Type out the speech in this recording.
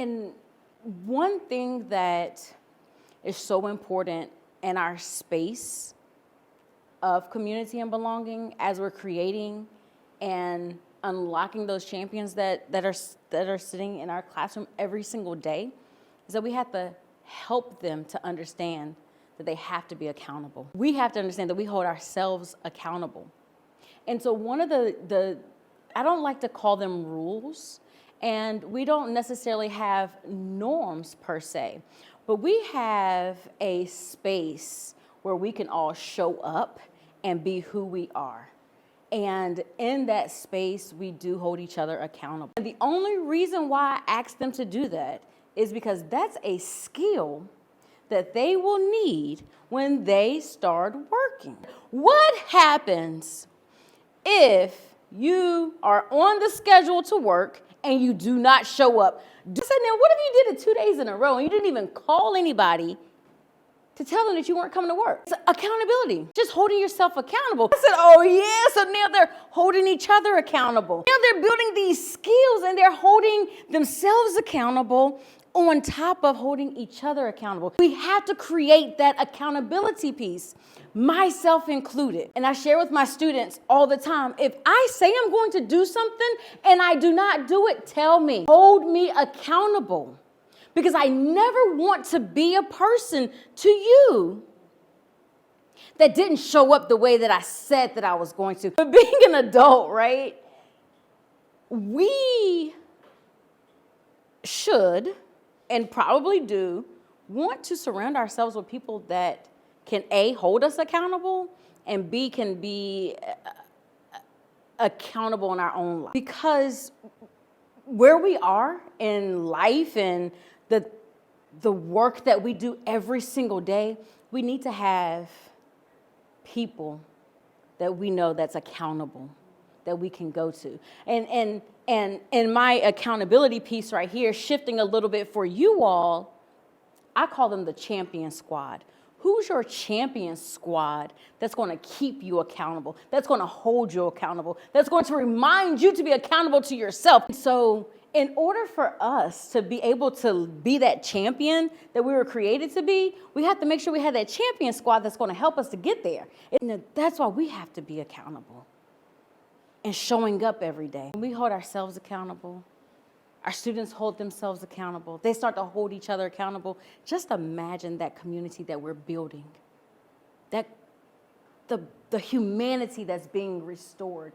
And one thing that is so important in our space of community and belonging as we're creating and unlocking those champions that are sitting in our classroom every single day is that we have to help them to understand that they have to be accountable. We have to understand that we hold ourselves accountable. And so one of the I don't like to call them rules, and we don't necessarily have norms per se, but we have a space where we can all show up and be who we are. And in that space, we do hold each other accountable. And the only reason why I ask them to do that is because that's a skill that they will need when they start working. What happens if you are on the schedule to work and you do not show up? I said, now what if you did it 2 days in a row and you didn't even call anybody to tell them that you weren't coming to work? It's accountability, just holding yourself accountable. I said, oh yeah, so now they're holding each other accountable. Now they're building these skills and they're holding themselves accountable on top of holding each other accountable. We have to create that accountability piece, myself included. And I share with my students all the time, if I say I'm going to do something and I do not do it, tell me, hold me accountable. Because I never want to be a person to you that didn't show up the way that I said that I was going to. But being an adult, right, we should and probably do want to surround ourselves with people that can A, hold us accountable, and B, can be accountable in our own life. Because where we are in life and the work that we do every single day, we need to have people that we know that's accountable, that we can go to. And in my accountability piece right here, shifting a little bit for you all, I call them the champion squad. Who's your champion squad that's going to keep you accountable, that's going to hold you accountable, that's going to remind you to be accountable to yourself? So in order for us to be able to be that champion that we were created to be, we have to make sure we have that champion squad that's going to help us to get there. And that's why we have to be accountable and showing up every day. When we hold ourselves accountable, our students hold themselves accountable. They start to hold each other accountable. Just imagine that community that we're building, that the humanity that's being restored.